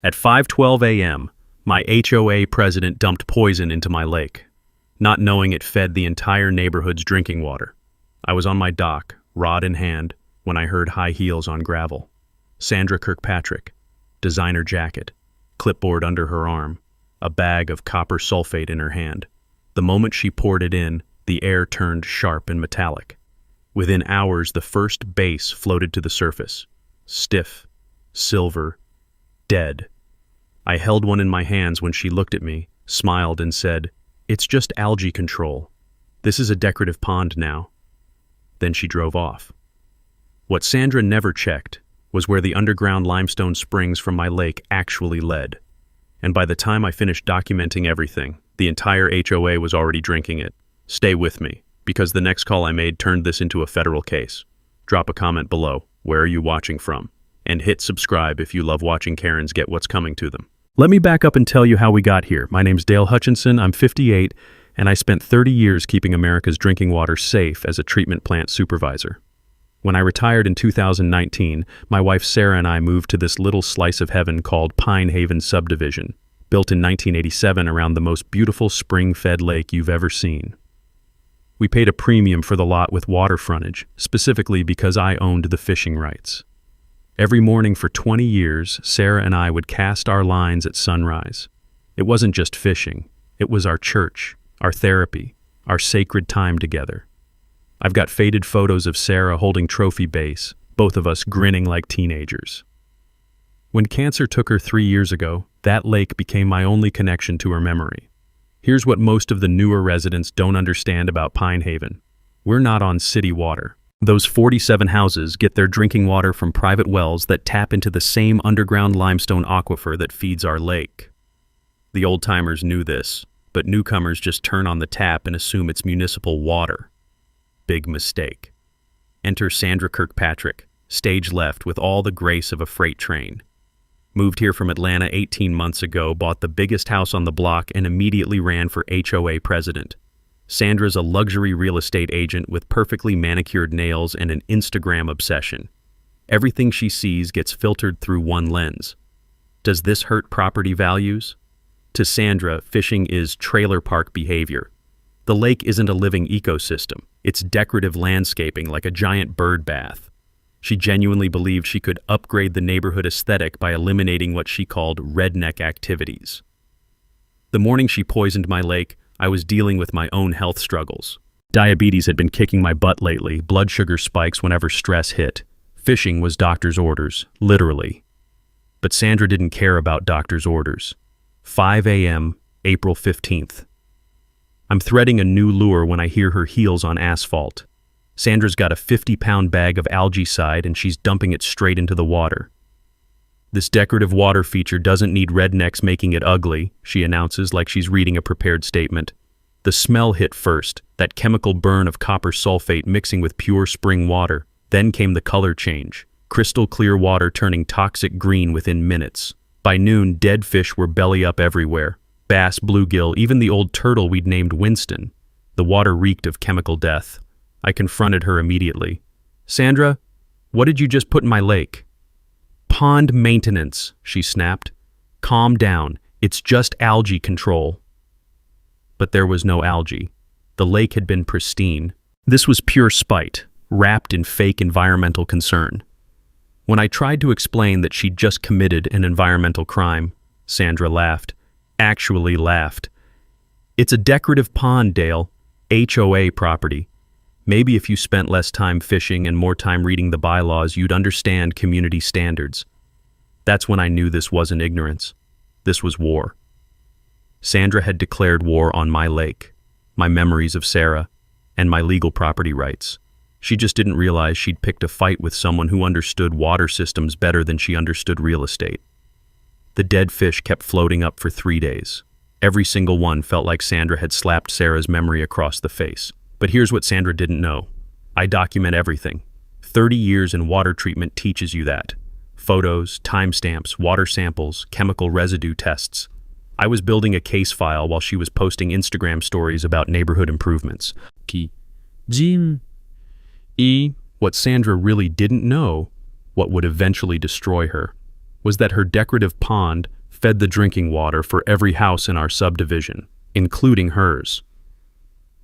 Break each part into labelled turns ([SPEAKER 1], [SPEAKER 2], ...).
[SPEAKER 1] At 5:12 a.m., my HOA president dumped poison into my lake, not knowing it fed the entire neighborhood's drinking water. I was on my dock, rod in hand, when I heard high heels on gravel. Sandra Kirkpatrick, designer jacket, clipboard under her arm, a bag of copper sulfate in her hand. The moment she poured it in, the air turned sharp and metallic. Within hours, the first base floated to the surface. Stiff, silver, dead. I held one in my hands when she looked at me, smiled, and said, "It's just algae control. This is a decorative pond now." Then she drove off. What Sandra never checked was where the underground limestone springs from my lake actually led. And by the time I finished documenting everything, the entire HOA was already drinking it. Stay with me, because the next call I made turned this into a federal case. Drop a comment below, where are you watching from? And hit subscribe if you love watching Karens get what's coming to them. Let me back up and tell you how we got here. My name's Dale Hutchinson, I'm 58, and I spent 30 years keeping America's drinking water safe as a treatment plant supervisor. When I retired in 2019, my wife Sarah and I moved to this little slice of heaven called Pine Haven Subdivision, built in 1987 around the most beautiful spring-fed lake you've ever seen. We paid a premium for the lot with water frontage, specifically because I owned the fishing rights. Every morning for 20 years, Sarah and I would cast our lines at sunrise. It wasn't just fishing, it was our church, our therapy, our sacred time together. I've got faded photos of Sarah holding trophy base, both of us grinning like teenagers. When cancer took her 3 years ago, that lake became my only connection to her memory. Here's what most of the newer residents don't understand about Pine Haven. We're not on city water. Those 47 houses get their drinking water from private wells that tap into the same underground limestone aquifer that feeds our lake. The old-timers knew this, but newcomers just turn on the tap and assume it's municipal water. Big mistake. Enter Sandra Kirkpatrick, stage left with all the grace of a freight train. Moved here from Atlanta 18 months ago, bought the biggest house on the block, and immediately ran for HOA president. Sandra's a luxury real estate agent with perfectly manicured nails and an Instagram obsession. Everything she sees gets filtered through one lens. Does this hurt property values? To Sandra, fishing is trailer park behavior. The lake isn't a living ecosystem. It's decorative landscaping like a giant bird bath. She genuinely believed she could upgrade the neighborhood aesthetic by eliminating what she called redneck activities. The morning she poisoned my lake, I was dealing with my own health struggles. Diabetes had been kicking my butt lately, blood sugar spikes whenever stress hit. Fishing was doctor's orders, literally. But Sandra didn't care about doctor's orders. 5 a.m., April 15th. I'm threading a new lure when I hear her heels on asphalt. Sandra's got a 50-pound bag of algaecide and she's dumping it straight into the water. "This decorative water feature doesn't need rednecks making it ugly," she announces like she's reading a prepared statement. The smell hit first, that chemical burn of copper sulfate mixing with pure spring water. Then came the color change, crystal clear water turning toxic green within minutes. By noon, dead fish were belly up everywhere. Bass, bluegill, even the old turtle we'd named Winston. The water reeked of chemical death. I confronted her immediately. "Sandra, what did you just put in my lake?" "Pond maintenance," she snapped. "Calm down, it's just algae control." But there was no algae. The lake had been pristine. This was pure spite, wrapped in fake environmental concern. When I tried to explain that she'd just committed an environmental crime, Sandra laughed. Actually laughed. "It's a decorative pond, Dale. HOA property. Maybe if you spent less time fishing and more time reading the bylaws, you'd understand community standards." That's when I knew this wasn't ignorance. This was war. Sandra had declared war on my lake, my memories of Sarah, and my legal property rights. She just didn't realize she'd picked a fight with someone who understood water systems better than she understood real estate. The dead fish kept floating up for 3 days. Every single one felt like Sandra had slapped Sarah's memory across the face. But here's what Sandra didn't know. I document everything. 30 years in water treatment teaches you that. Photos, timestamps, water samples, chemical residue tests. I was building a case file while she was posting Instagram stories about neighborhood improvements. What Sandra really didn't know, what would eventually destroy her. was that her decorative pond fed the drinking water for every house in our subdivision, including hers.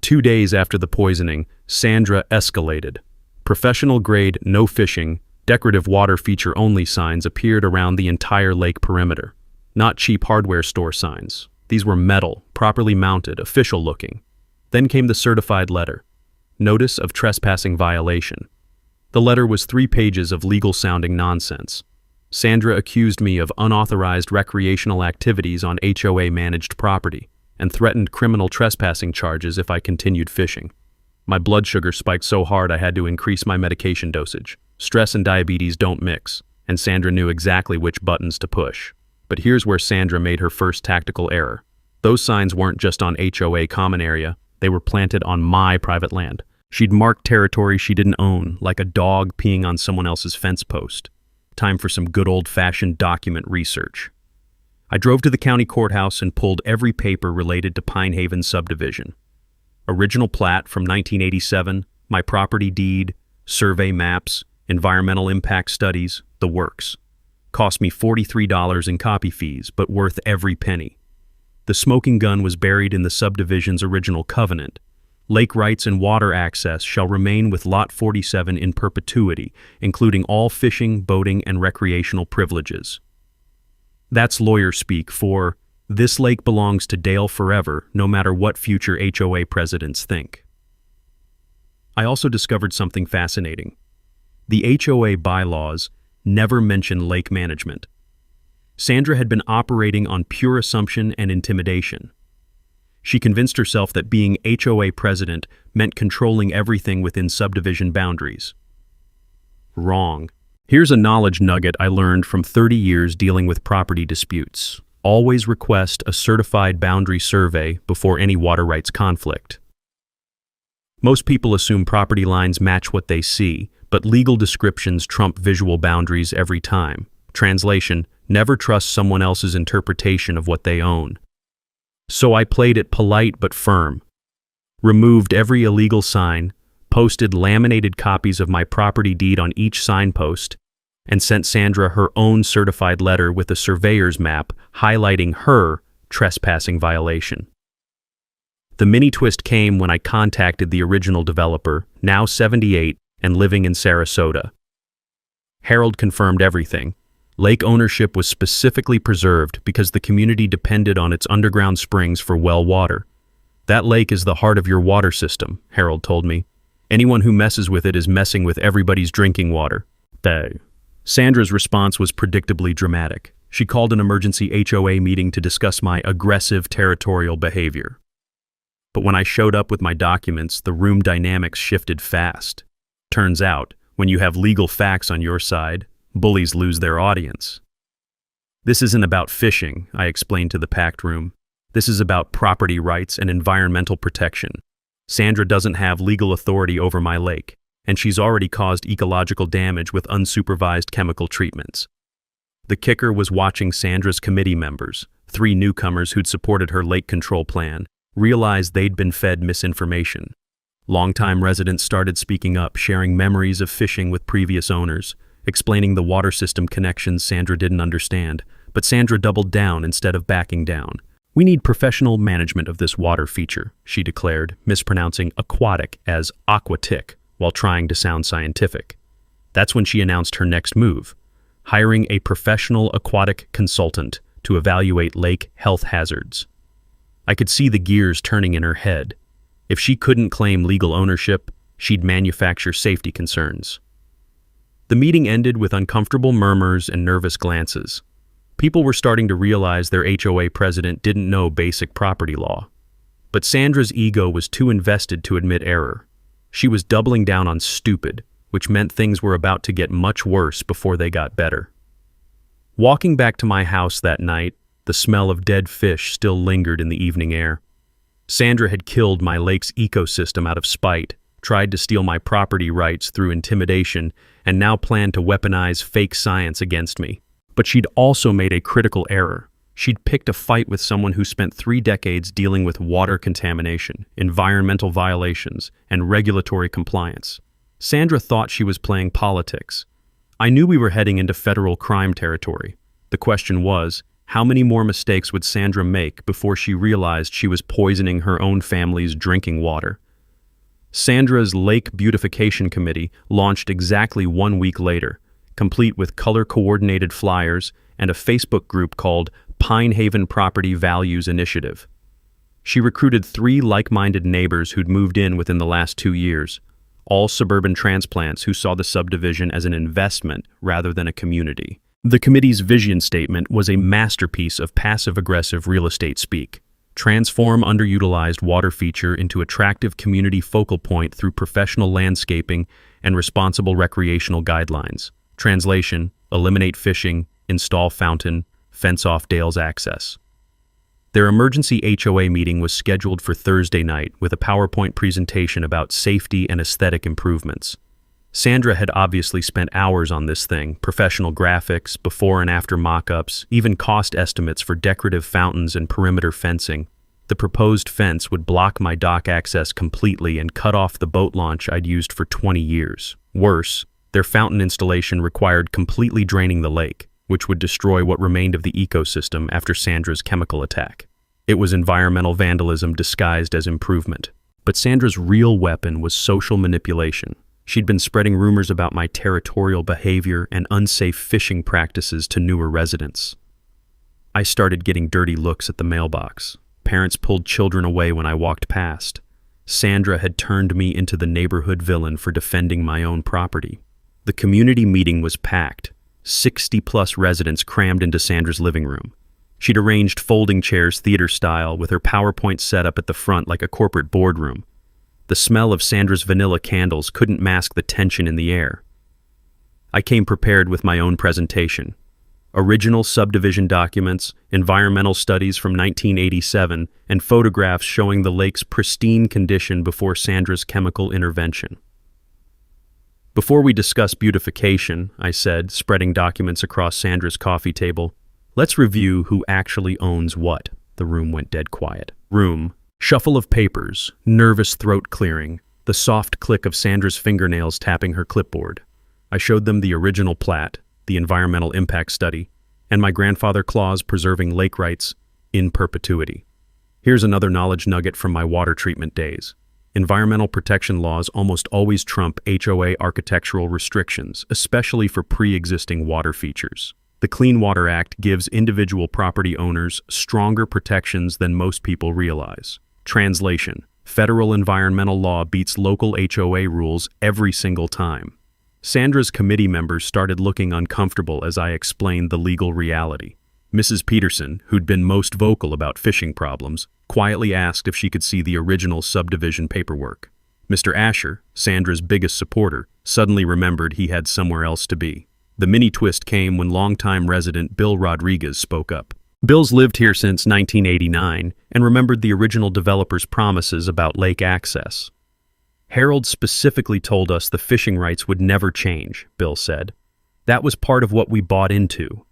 [SPEAKER 1] 2 days after the poisoning, Sandra escalated. Professional-grade, no fishing, decorative water feature-only signs appeared around the entire lake perimeter. Not cheap hardware store signs. These were metal, properly mounted, official-looking. Then came the certified letter. Notice of trespassing violation. The letter was 3 pages of legal-sounding nonsense. Sandra accused me of unauthorized recreational activities on HOA-managed property and threatened criminal trespassing charges if I continued fishing. My blood sugar spiked so hard I had to increase my medication dosage. Stress and diabetes don't mix, and Sandra knew exactly which buttons to push. But here's where Sandra made her first tactical error. Those signs weren't just on HOA common area, they were planted on my private land. She'd marked territory she didn't own, like a dog peeing on someone else's fence post. Time for some good old-fashioned document research. I drove to the county courthouse and pulled every paper related to Pine Haven subdivision. Original plat from 1987, my property deed, survey maps, environmental impact studies, the works. Cost me $43 in copy fees, but worth every penny. The smoking gun was buried in the subdivision's original covenant. Lake rights and water access shall remain with Lot 47 in perpetuity, including all fishing, boating, and recreational privileges. That's lawyer speak for, this lake belongs to Dale forever, no matter what future HOA presidents think. I also discovered something fascinating. The HOA bylaws never mention lake management. Sandra had been operating on pure assumption and intimidation. She convinced herself that being HOA president meant controlling everything within subdivision boundaries. Wrong. Here's a knowledge nugget I learned from 30 years dealing with property disputes. Always request a certified boundary survey before any water rights conflict. Most people assume property lines match what they see, but legal descriptions trump visual boundaries every time. Translation: never trust someone else's interpretation of what they own. So I played it polite but firm. Removed every illegal sign, posted laminated copies of my property deed on each signpost, and sent Sandra her own certified letter with a surveyor's map highlighting her trespassing violation. The mini twist came when I contacted the original developer, now 78 and living in Sarasota. Harold confirmed everything. Lake ownership was specifically preserved because the community depended on its underground springs for well water. That lake is the heart of your water system, Harold told me. Anyone who messes with it is messing with everybody's drinking water. Sandra's response was predictably dramatic. She called an emergency HOA meeting to discuss my aggressive territorial behavior. But when I showed up with my documents, the room dynamics shifted fast. Turns out, when you have legal facts on your side, bullies lose their audience. This isn't about fishing, I explained to the packed room. This is about property rights and environmental protection. Sandra doesn't have legal authority over my lake, and she's already caused ecological damage with unsupervised chemical treatments. The kicker was watching Sandra's committee members, 3 newcomers who'd supported her lake control plan, realize they'd been fed misinformation. Longtime residents started speaking up, sharing memories of fishing with previous owners, explaining the water system connections Sandra didn't understand, but Sandra doubled down instead of backing down. "We need professional management of this water feature," she declared, mispronouncing aquatic as aquatic while trying to sound scientific. That's when she announced her next move, hiring a professional aquatic consultant to evaluate lake health hazards. I could see the gears turning in her head. If she couldn't claim legal ownership, she'd manufacture safety concerns. The meeting ended with uncomfortable murmurs and nervous glances. People were starting to realize their HOA president didn't know basic property law. But Sandra's ego was too invested to admit error. She was doubling down on stupid, which meant things were about to get much worse before they got better. Walking back to my house that night, the smell of dead fish still lingered in the evening air. Sandra had killed my lake's ecosystem out of spite, tried to steal my property rights through intimidation, and now planned to weaponize fake science against me. But she'd also made a critical error. She'd picked a fight with someone who spent 3 decades dealing with water contamination, environmental violations, and regulatory compliance. Sandra thought she was playing politics. I knew we were heading into federal crime territory, The question was, how many more mistakes would Sandra make before she realized she was poisoning her own family's drinking water? Sandra's Lake Beautification Committee launched exactly 1 week later, complete with color-coordinated flyers and a Facebook group called Pine Haven Property Values Initiative. She recruited 3 like-minded neighbors who'd moved in within the last 2 years, all suburban transplants who saw the subdivision as an investment rather than a community. The committee's vision statement was a masterpiece of passive-aggressive real estate speak. Transform underutilized water feature into attractive community focal point through professional landscaping and responsible recreational guidelines. Translation: eliminate fishing, install fountain, fence off Dale's access. Their emergency HOA meeting was scheduled for Thursday night with a PowerPoint presentation about safety and aesthetic improvements. Sandra had obviously spent hours on this thing: professional graphics, before and after mock-ups, even cost estimates for decorative fountains and perimeter fencing. The proposed fence would block my dock access completely and cut off the boat launch I'd used for 20 years. Worse, their fountain installation required completely draining the lake, which would destroy what remained of the ecosystem after Sandra's chemical attack. It was environmental vandalism disguised as improvement. But Sandra's real weapon was social manipulation. She'd been spreading rumors about my territorial behavior and unsafe fishing practices to newer residents. I started getting dirty looks at the mailbox. Parents pulled children away when I walked past. Sandra had turned me into the neighborhood villain for defending my own property. The community meeting was packed. 60-plus residents crammed into Sandra's living room. She'd arranged folding chairs theater-style with her PowerPoint set up at the front like a corporate boardroom. The smell of Sandra's vanilla candles couldn't mask the tension in the air. I came prepared with my own presentation. Original subdivision documents, environmental studies from 1987, and photographs showing the lake's pristine condition before Sandra's chemical intervention. Before we discuss beautification, I said, spreading documents across Sandra's coffee table, let's review who actually owns what. The room went dead quiet. Shuffle of papers, nervous throat clearing, the soft click of Sandra's fingernails tapping her clipboard. I showed them the original plat, the environmental impact study, and my grandfather clause preserving lake rights in perpetuity. Here's another knowledge nugget from my water treatment days. Environmental protection laws almost always trump HOA architectural restrictions, especially for pre-existing water features. The Clean Water Act gives individual property owners stronger protections than most people realize. Translation: federal environmental law beats local HOA rules every single time. Sandra's committee members started looking uncomfortable as I explained the legal reality. Mrs. Peterson, who'd been most vocal about fishing problems, quietly asked if she could see the original subdivision paperwork. Mr. Asher, Sandra's biggest supporter, suddenly remembered he had somewhere else to be. The mini twist came when longtime resident Bill Rodriguez spoke up. Bill's lived here since 1989 and remembered the original developer's promises about lake access. Harold specifically told us the fishing rights would never change, Bill said. That was part of what we bought into.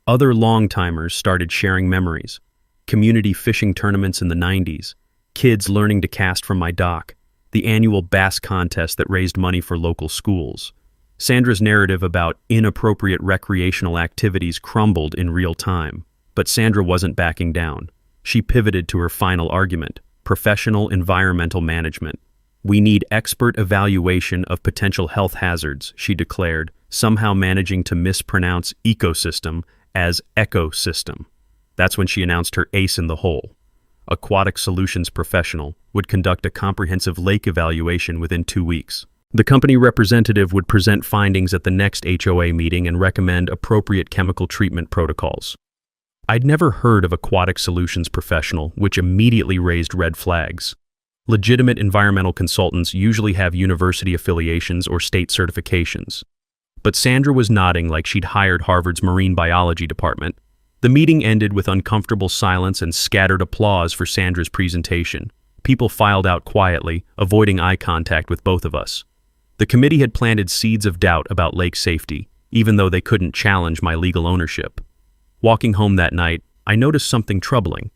[SPEAKER 1] Other long-timers started sharing memories. Community fishing tournaments in the 90s, kids learning to cast from my dock, the annual bass contest that raised money for local schools. Sandra's narrative about inappropriate recreational activities crumbled in real time. But Sandra wasn't backing down. She pivoted to her final argument: professional environmental management. We need expert evaluation of potential health hazards, she declared, somehow managing to mispronounce ecosystem as ecosystem. That's when she announced her ace in the hole. Aquatic Solutions professional would conduct a comprehensive lake evaluation within 2 weeks. The company representative would present findings at the next HOA meeting and recommend appropriate chemical treatment protocols. I'd never heard of Aquatic Solutions professional, which immediately raised red flags. Legitimate environmental consultants usually have university affiliations or state certifications. But Sandra was nodding like she'd hired Harvard's marine biology department. The meeting ended with uncomfortable silence and scattered applause for Sandra's presentation. People filed out quietly, avoiding eye contact with both of us. The committee had planted seeds of doubt about lake safety, even though they couldn't challenge my legal ownership. Walking home that night, I noticed something troubling.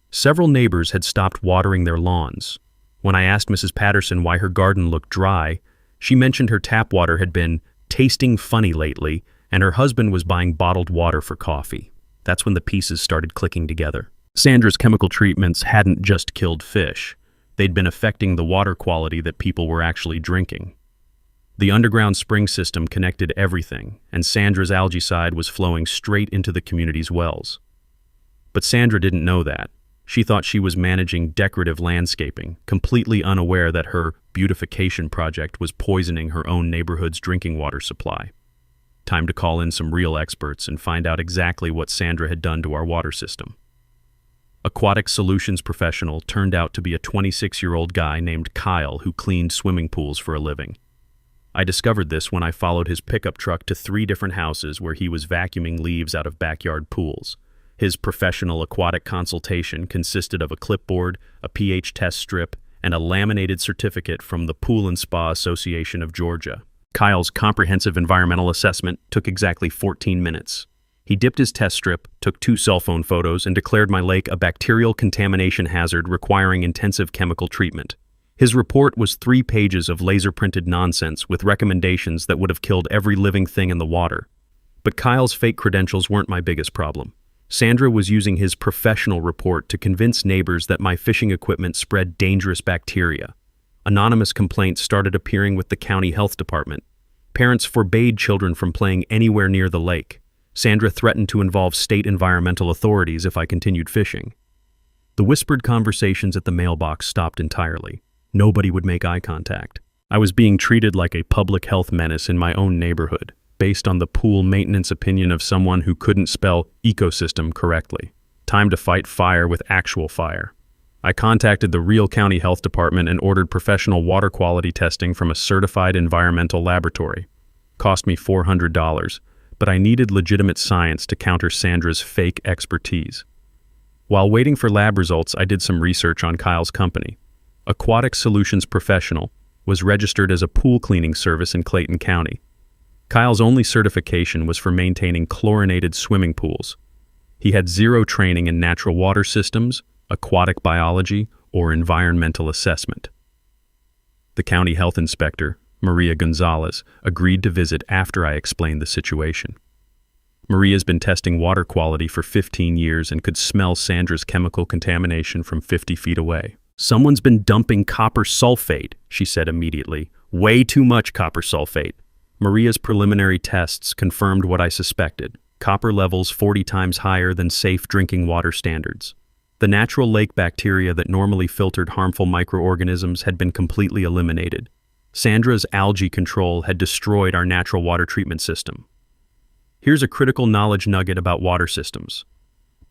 [SPEAKER 1] Several neighbors had stopped watering their lawns. When I asked Mrs. Patterson why her garden looked dry, she mentioned her tap water had been tasting funny lately and her husband was buying bottled water for coffee. That's when the pieces started clicking together. Sandra's chemical treatments hadn't just killed fish. They'd been affecting the water quality that people were actually drinking. The underground spring system connected everything, and Sandra's algaecide was flowing straight into the community's wells. But Sandra didn't know that. She thought she was managing decorative landscaping, completely unaware that her beautification project was poisoning her own neighborhood's drinking water supply. Time to call in some real experts and find out exactly what Sandra had done to our water system. Aquatic solutions professional turned out to be a 26-year-old guy named Kyle who cleaned swimming pools for a living. I discovered this when I followed his pickup truck to 3 different houses where he was vacuuming leaves out of backyard pools. His professional aquatic consultation consisted of a clipboard, a pH test strip, and a laminated certificate from the Pool and Spa Association of Georgia. Kyle's comprehensive environmental assessment took exactly 14 minutes. He dipped his test strip, took 2 cell phone photos, and declared my lake a bacterial contamination hazard requiring intensive chemical treatment. His report was 3 pages of laser-printed nonsense with recommendations that would have killed every living thing in the water. But Kyle's fake credentials weren't my biggest problem. Sandra was using his professional report to convince neighbors that my fishing equipment spread dangerous bacteria. Anonymous complaints started appearing with the county health department. Parents forbade children from playing anywhere near the lake. Sandra threatened to involve state environmental authorities if I continued fishing. The whispered conversations at the mailbox stopped entirely. Nobody would make eye contact. I was being treated like a public health menace in my own neighborhood, based on the pool maintenance opinion of someone who couldn't spell ecosystem correctly. Time to fight fire with actual fire. I contacted the real county health department and ordered professional water quality testing from a certified environmental laboratory. Cost me $400, but I needed legitimate science to counter Sandra's fake expertise. While waiting for lab results, I did some research on Kyle's company. Aquatic Solutions Professional was registered as a pool cleaning service in Clayton County. Kyle's only certification was for maintaining chlorinated swimming pools. He had 0 training in natural water systems, aquatic biology, or environmental assessment. The county health inspector, Maria Gonzalez, agreed to visit after I explained the situation. Maria's been testing water quality for 15 years and could smell Sandra's chemical contamination from 50 feet away. "Someone's been dumping copper sulfate," she said immediately. "Way too much copper sulfate." Maria's preliminary tests confirmed what I suspected. Copper levels 40 times higher than safe drinking water standards. The natural lake bacteria that normally filtered harmful microorganisms had been completely eliminated. Sandra's algae control had destroyed our natural water treatment system. Here's a critical knowledge nugget about water systems.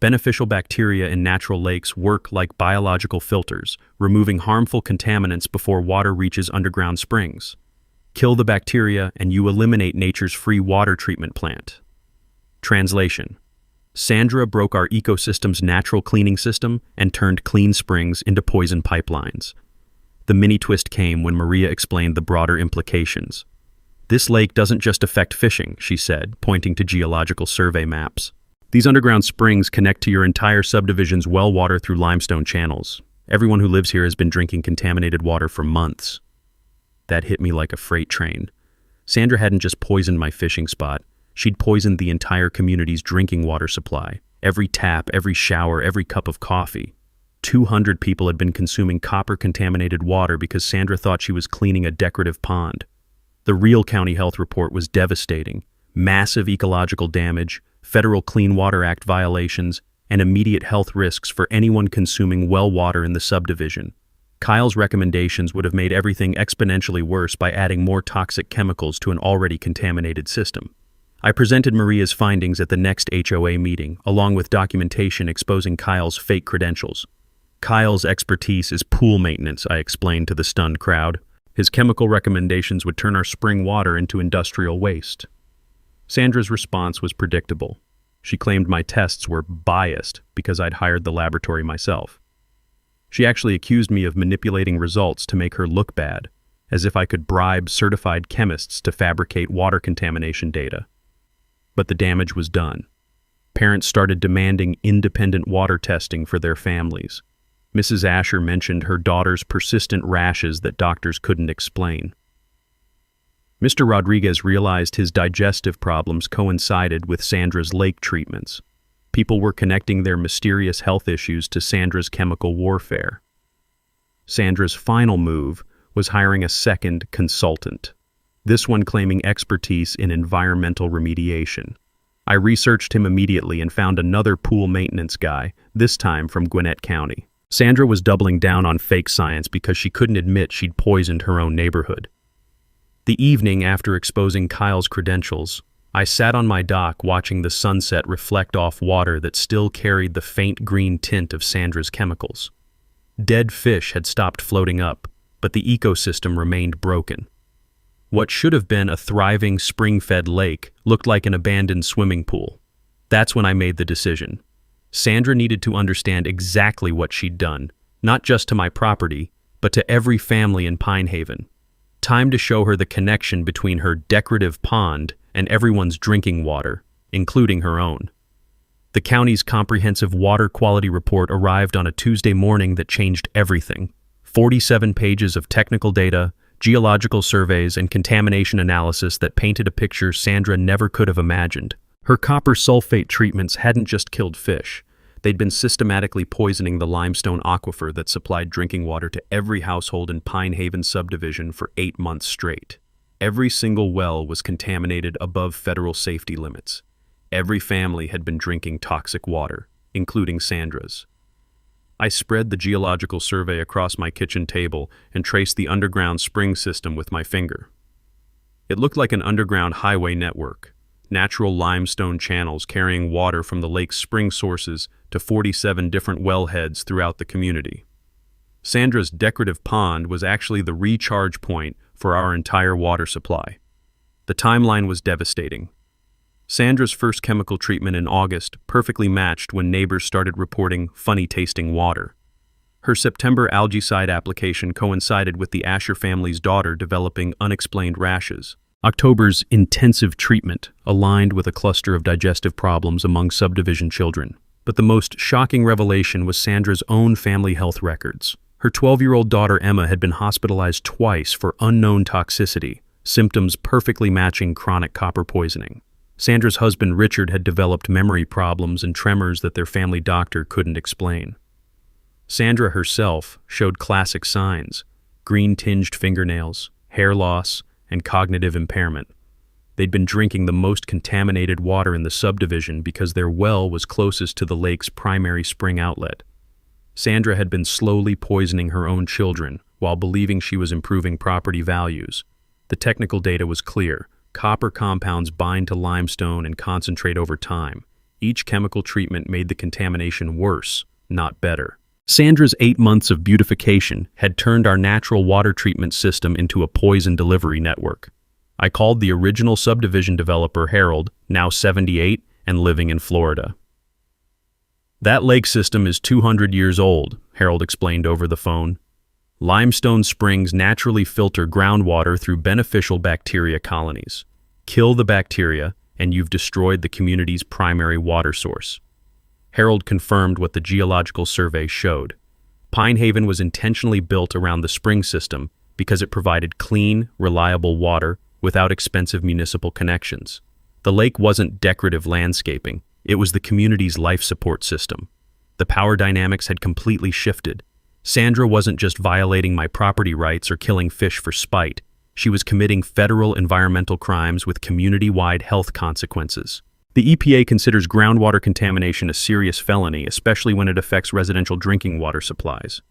[SPEAKER 1] Beneficial bacteria in natural lakes work like biological filters, removing harmful contaminants before water reaches underground springs. Kill the bacteria and you eliminate nature's free water treatment plant. Translation: Sandra broke our ecosystem's natural cleaning system and turned clean springs into poison pipelines. The mini twist came when Maria explained the broader implications. "This lake doesn't just affect fishing," she said, pointing to geological survey maps. "These underground springs connect to your entire subdivision's well water through limestone channels. Everyone who lives here has been drinking contaminated water for months." That hit me like a freight train. Sandra hadn't just poisoned my fishing spot. She'd poisoned the entire community's drinking water supply. Every tap, every shower, every cup of coffee. 200 people had been consuming copper-contaminated water because Sandra thought she was cleaning a decorative pond. The real county health report was devastating. Massive ecological damage, Federal Clean Water Act violations, and immediate health risks for anyone consuming well water in the subdivision. Kyle's recommendations would have made everything exponentially worse by adding more toxic chemicals to an already contaminated system. I presented Maria's findings at the next HOA meeting, along with documentation exposing Kyle's fake credentials. Kyle's expertise is pool maintenance, I explained to the stunned crowd. His chemical recommendations would turn our spring water into industrial waste. Sandra's response was predictable. She claimed my tests were biased because I'd hired the laboratory myself. She actually accused me of manipulating results to make her look bad, as if I could bribe certified chemists to fabricate water contamination data. But the damage was done. Parents started demanding independent water testing for their families. Mrs. Asher mentioned her daughter's persistent rashes that doctors couldn't explain. Mr. Rodriguez realized his digestive problems coincided with Sandra's lake treatments. People were connecting their mysterious health issues to Sandra's chemical warfare. Sandra's final move was hiring a second consultant, this one claiming expertise in environmental remediation. I researched him immediately and found another pool maintenance guy, this time from Gwinnett County. Sandra was doubling down on fake science because she couldn't admit she'd poisoned her own neighborhood. The evening after exposing Kyle's credentials, I sat on my dock watching the sunset reflect off water that still carried the faint green tint of Sandra's chemicals. Dead fish had stopped floating up, but the ecosystem remained broken. What should have been a thriving spring-fed lake looked like an abandoned swimming pool. That's when I made the decision. Sandra needed to understand exactly what she'd done, not just to my property, but to every family in Pine Haven. Time to show her the connection between her decorative pond and everyone's drinking water, including her own. The county's comprehensive water quality report arrived on a Tuesday morning that changed everything. 47 pages of technical data, geological surveys, and contamination analysis that painted a picture Sandra never could have imagined. Her copper sulfate treatments hadn't just killed fish. They'd been systematically poisoning the limestone aquifer that supplied drinking water to every household in Pine Haven subdivision for 8 months straight. Every single well was contaminated above federal safety limits. Every family had been drinking toxic water, including Sandra's. I spread the geological survey across my kitchen table and traced the underground spring system with my finger. It looked like an underground highway network, natural limestone channels carrying water from the lake's spring sources to 47 different wellheads throughout the community. Sandra's decorative pond was actually the recharge point for our entire water supply. The timeline was devastating. Sandra's first chemical treatment in August perfectly matched when neighbors started reporting funny-tasting water. Her September algaecide application coincided with the Asher family's daughter developing unexplained rashes. October's intensive treatment aligned with a cluster of digestive problems among subdivision children. But the most shocking revelation was Sandra's own family health records. Her 12-year-old daughter Emma had been hospitalized twice for unknown toxicity, symptoms perfectly matching chronic copper poisoning. Sandra's husband Richard had developed memory problems and tremors that their family doctor couldn't explain. Sandra herself showed classic signs: green-tinged fingernails, hair loss, and cognitive impairment. They'd been drinking the most contaminated water in the subdivision because their well was closest to the lake's primary spring outlet. Sandra had been slowly poisoning her own children while believing she was improving property values. The technical data was clear. Copper compounds bind to limestone and concentrate over time. Each chemical treatment made the contamination worse, not better. Sandra's 8 months of beautification had turned our natural water treatment system into a poison delivery network. I called the original subdivision developer Harold, now 78 and living in Florida. "That lake system is 200 years old," Harold explained over the phone. "Limestone springs naturally filter groundwater through beneficial bacteria colonies. Kill the bacteria, and you've destroyed the community's primary water source." Harold confirmed what the geological survey showed. Pine Haven was intentionally built around the spring system because it provided clean, reliable water without expensive municipal connections. The lake wasn't decorative landscaping. It was the community's life support system. The power dynamics had completely shifted. Sandra wasn't just violating my property rights or killing fish for spite. She was committing federal environmental crimes with community-wide health consequences. The EPA considers groundwater contamination a serious felony, especially when it affects residential drinking water supplies.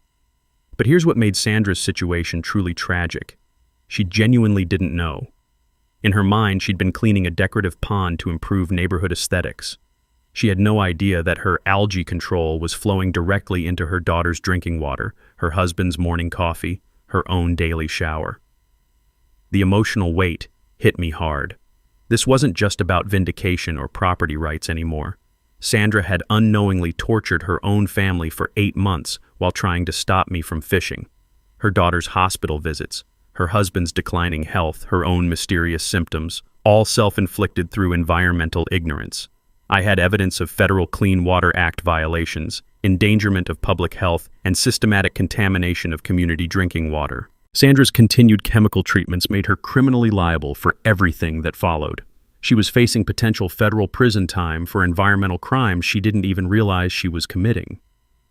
[SPEAKER 1] But here's what made Sandra's situation truly tragic. She genuinely didn't know. In her mind, she'd been cleaning a decorative pond to improve neighborhood aesthetics. She had no idea that her algae control was flowing directly into her daughter's drinking water, her husband's morning coffee, her own daily shower. The emotional weight hit me hard. This wasn't just about vindication or property rights anymore. Sandra had unknowingly tortured her own family for 8 months while trying to stop me from fishing. Her daughter's hospital visits, her husband's declining health, her own mysterious symptoms, all self-inflicted through environmental ignorance. I had evidence of federal Clean Water Act violations, endangerment of public health, and systematic contamination of community drinking water. Sandra's continued chemical treatments made her criminally liable for everything that followed. She was facing potential federal prison time for environmental crimes she didn't even realize she was committing.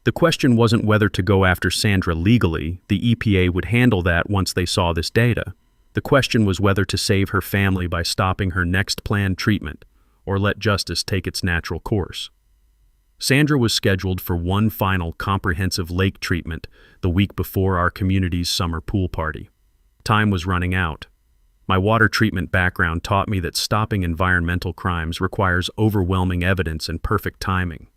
[SPEAKER 1] The question wasn't whether to go after Sandra legally. The EPA would handle that once they saw this data. The question was whether to save her family by stopping her next planned treatment, or let justice take its natural course. Sandra was scheduled for one final comprehensive lake treatment the week before our community's summer pool party. Time was running out. My water treatment background taught me that stopping environmental crimes requires overwhelming evidence and perfect timing.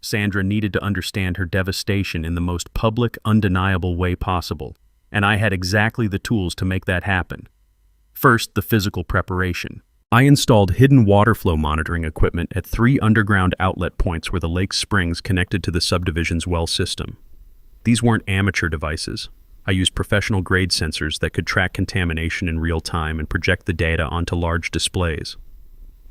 [SPEAKER 1] Sandra needed to understand her devastation in the most public, undeniable way possible, and I had exactly the tools to make that happen. First, the physical preparation. I installed hidden water flow monitoring equipment at 3 underground outlet points where the lake's springs connected to the subdivision's well system. These weren't amateur devices. I used professional-grade sensors that could track contamination in real time and project the data onto large displays.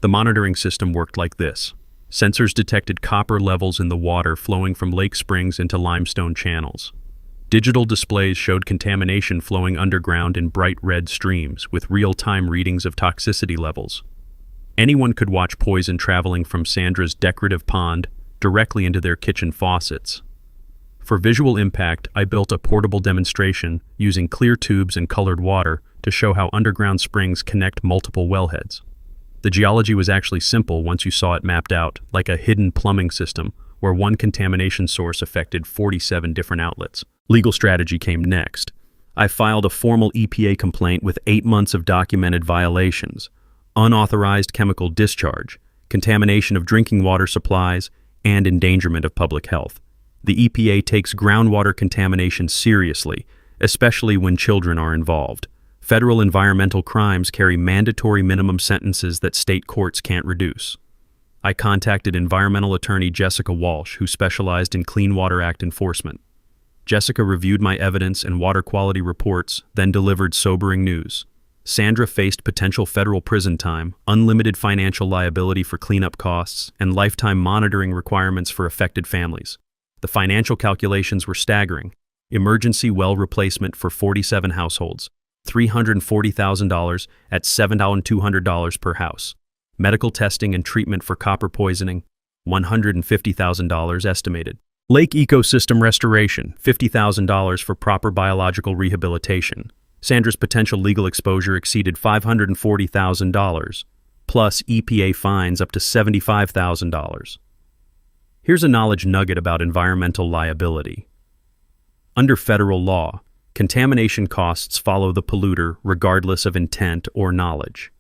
[SPEAKER 1] The monitoring system worked like this. Sensors detected copper levels in the water flowing from lake springs into limestone channels. Digital displays showed contamination flowing underground in bright red streams with real-time readings of toxicity levels. Anyone could watch poison traveling from Sandra's decorative pond directly into their kitchen faucets. For visual impact, I built a portable demonstration using clear tubes and colored water to show how underground springs connect multiple wellheads. The geology was actually simple once you saw it mapped out, like a hidden plumbing system where one contamination source affected 47 different outlets. Legal strategy came next. I filed a formal EPA complaint with 8 months of documented violations, unauthorized chemical discharge, contamination of drinking water supplies, and endangerment of public health. The EPA takes groundwater contamination seriously, especially when children are involved. Federal environmental crimes carry mandatory minimum sentences that state courts can't reduce. I contacted environmental attorney Jessica Walsh, who specialized in Clean Water Act enforcement. Jessica reviewed my evidence and water quality reports, then delivered sobering news. Sandra faced potential federal prison time, unlimited financial liability for cleanup costs, and lifetime monitoring requirements for affected families. The financial calculations were staggering. Emergency well replacement for 47 households, $340,000 at $7,200 per house. Medical testing and treatment for copper poisoning, $150,000 estimated. Lake ecosystem restoration, $50,000 for proper biological rehabilitation. Sandra's potential legal exposure exceeded $540,000, plus EPA fines up to $75,000. Here's a knowledge nugget about environmental liability. Under federal law, contamination costs follow the polluter regardless of intent or knowledge.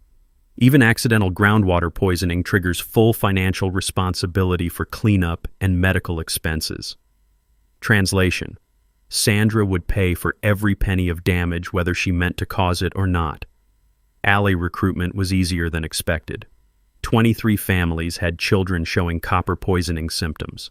[SPEAKER 1] Even accidental groundwater poisoning triggers full financial responsibility for cleanup and medical expenses. Translation: Sandra would pay for every penny of damage whether she meant to cause it or not. Alley recruitment was easier than expected. 23 families had children showing copper poisoning symptoms.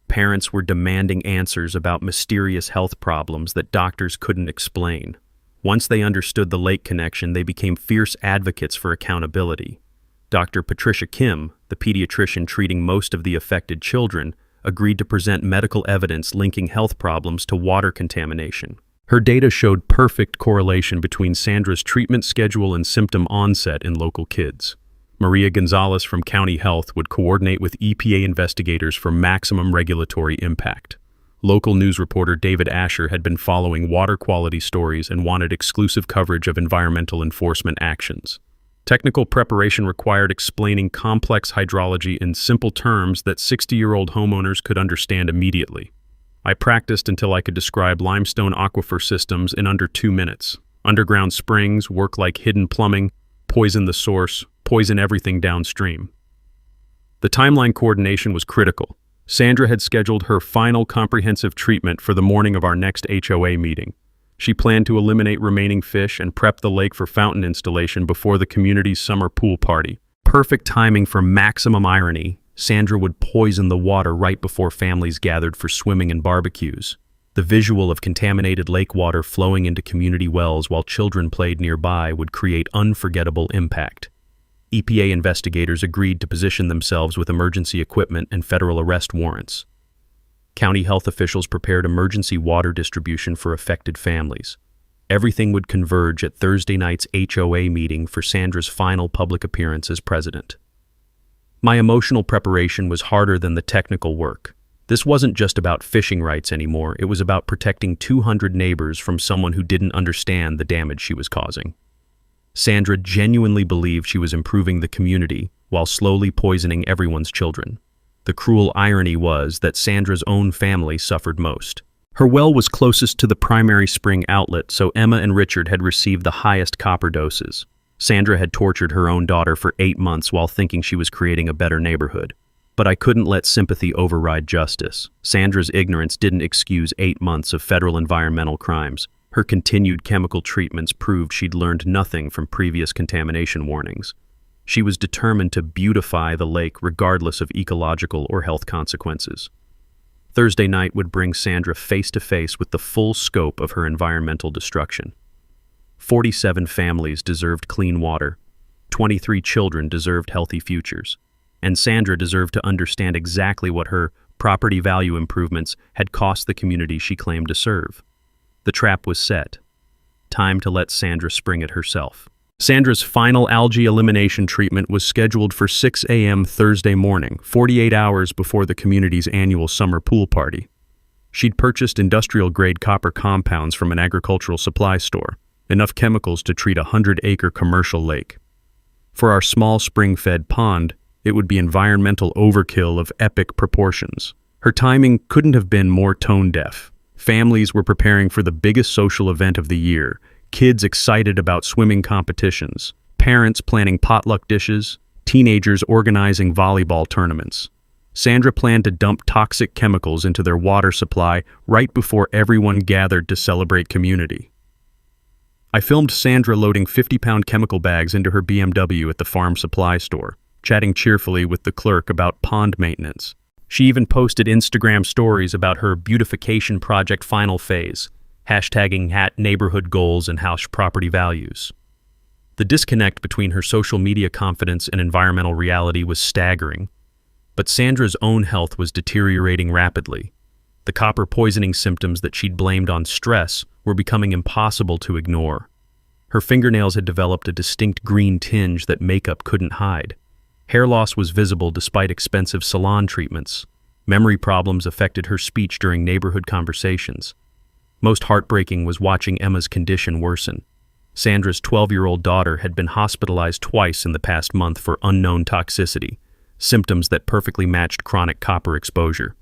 [SPEAKER 1] Parents were demanding answers about mysterious health problems that doctors couldn't explain. Once they understood the lake connection, they became fierce advocates for accountability. Dr. Patricia Kim, the pediatrician treating most of the affected children, agreed to present medical evidence linking health problems to water contamination. Her data showed perfect correlation between Sandra's treatment schedule and symptom onset in local kids. Maria Gonzalez from County Health would coordinate with EPA investigators for maximum regulatory impact. Local news reporter David Asher had been following water quality stories and wanted exclusive coverage of environmental enforcement actions. Technical preparation required explaining complex hydrology in simple terms that 60-year-old homeowners could understand immediately. I practiced until I could describe limestone aquifer systems in under 2 minutes. Underground springs work like hidden plumbing, poison the source, poison everything downstream. The timeline coordination was critical. Sandra had scheduled her final comprehensive treatment for the morning of our next HOA meeting. She planned to eliminate remaining fish and prep the lake for fountain installation before the community's summer pool party. Perfect timing for maximum irony. Sandra would poison the water right before families gathered for swimming and barbecues. The visual of contaminated lake water flowing into community wells while children played nearby would create unforgettable impact. EPA investigators agreed to position themselves with emergency equipment and federal arrest warrants. County health officials prepared emergency water distribution for affected families. Everything would converge at Thursday night's HOA meeting for Sandra's final public appearance as president. My emotional preparation was harder than the technical work. This wasn't just about fishing rights anymore, it was about protecting 200 neighbors from someone who didn't understand the damage she was causing. Sandra genuinely believed she was improving the community while slowly poisoning everyone's children. The cruel irony was that Sandra's own family suffered most. Her well was closest to the primary spring outlet, so Emma and Richard had received the highest copper doses. Sandra had tortured her own daughter for 8 months while thinking she was creating a better neighborhood. But I couldn't let sympathy override justice. Sandra's ignorance didn't excuse 8 months of federal environmental crimes. Her continued chemical treatments proved she'd learned nothing from previous contamination warnings. She was determined to beautify the lake regardless of ecological or health consequences. Thursday night would bring Sandra face to face with the full scope of her environmental destruction. 47 families deserved clean water, 23 children deserved healthy futures, and Sandra deserved to understand exactly what her property value improvements had cost the community she claimed to serve. The trap was set. Time to let Sandra spring it herself. Sandra's final algae elimination treatment was scheduled for 6 a.m. Thursday morning, 48 hours before the community's annual summer pool party. She'd purchased industrial-grade copper compounds from an agricultural supply store, enough chemicals to treat a 100-acre commercial lake. For our small spring-fed pond, it would be environmental overkill of epic proportions. Her timing couldn't have been more tone-deaf. Families were preparing for the biggest social event of the year, kids excited about swimming competitions, parents planning potluck dishes, teenagers organizing volleyball tournaments. Sandra planned to dump toxic chemicals into their water supply right before everyone gathered to celebrate community. I filmed Sandra loading 50-pound chemical bags into her BMW at the farm supply store, chatting cheerfully with the clerk about pond maintenance. She even posted Instagram stories about her beautification project final phase, hashtagging neighborhood goals and house property values. The disconnect between her social media confidence and environmental reality was staggering, but Sandra's own health was deteriorating rapidly. The copper poisoning symptoms that she'd blamed on stress were becoming impossible to ignore. Her fingernails had developed a distinct green tinge that makeup couldn't hide. Hair loss was visible despite expensive salon treatments. Memory problems affected her speech during neighborhood conversations. Most heartbreaking was watching Emma's condition worsen. Sandra's 12-year-old daughter had been hospitalized twice in the past month for unknown toxicity, symptoms that perfectly matched chronic copper exposure.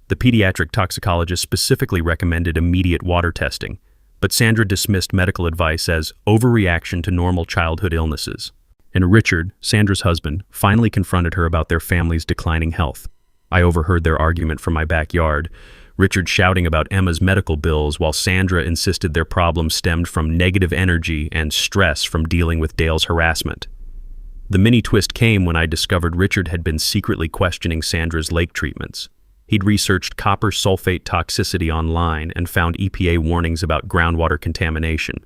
[SPEAKER 1] The pediatric toxicologist specifically recommended immediate water testing, but Sandra dismissed medical advice as overreaction to normal childhood illnesses. And Richard, Sandra's husband, finally confronted her about their family's declining health. I overheard their argument from my backyard, Richard shouting about Emma's medical bills while Sandra insisted their problems stemmed from negative energy and stress from dealing with Dale's harassment. The mini twist came when I discovered Richard had been secretly questioning Sandra's lake treatments. He'd researched copper sulfate toxicity online and found EPA warnings about groundwater contamination.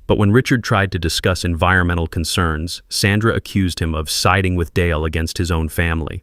[SPEAKER 1] But when Richard tried to discuss environmental concerns, Sandra accused him of siding with Dale against his own family.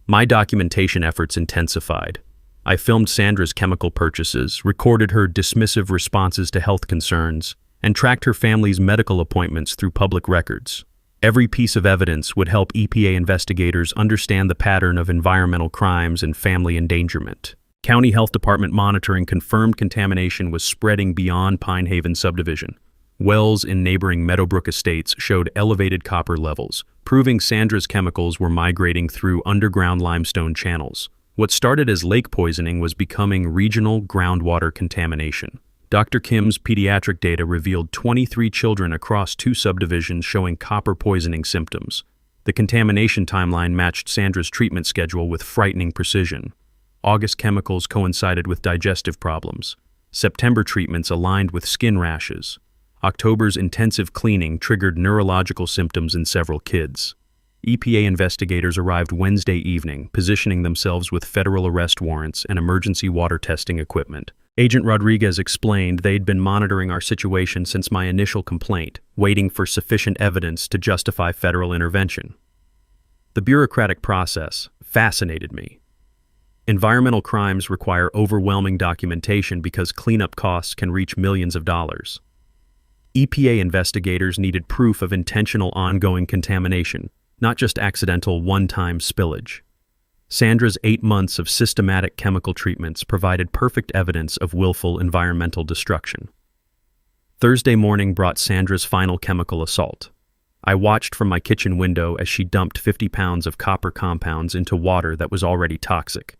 [SPEAKER 1] My documentation efforts intensified. I filmed Sandra's chemical purchases, recorded her dismissive responses to health concerns, and tracked her family's medical appointments through public records. Every piece of evidence would help EPA investigators understand the pattern of environmental crimes and family endangerment. County Health Department monitoring confirmed contamination was spreading beyond Pine Haven subdivision. Wells in neighboring Meadowbrook estates showed elevated copper levels, proving Sandra's chemicals were migrating through underground limestone channels. What started as lake poisoning was becoming regional groundwater contamination. Dr. Kim's pediatric data revealed 23 children across 2 subdivisions showing copper poisoning symptoms. The contamination timeline matched Sandra's treatment schedule with frightening precision. August chemicals coincided with digestive problems. September treatments aligned with skin rashes. October's intensive cleaning triggered neurological symptoms in several kids. EPA investigators arrived Wednesday evening, positioning themselves with federal arrest warrants and emergency water testing equipment. Agent Rodriguez explained they'd been monitoring our situation since my initial complaint, waiting for sufficient evidence to justify federal intervention. The bureaucratic process fascinated me. Environmental crimes require overwhelming documentation because cleanup costs can reach millions of dollars. EPA investigators needed proof of intentional ongoing contamination, not just accidental one-time spillage. Sandra's 8 months of systematic chemical treatments provided perfect evidence of willful environmental destruction. Thursday morning brought Sandra's final chemical assault. I watched from my kitchen window as she dumped 50 pounds of copper compounds into water that was already toxic.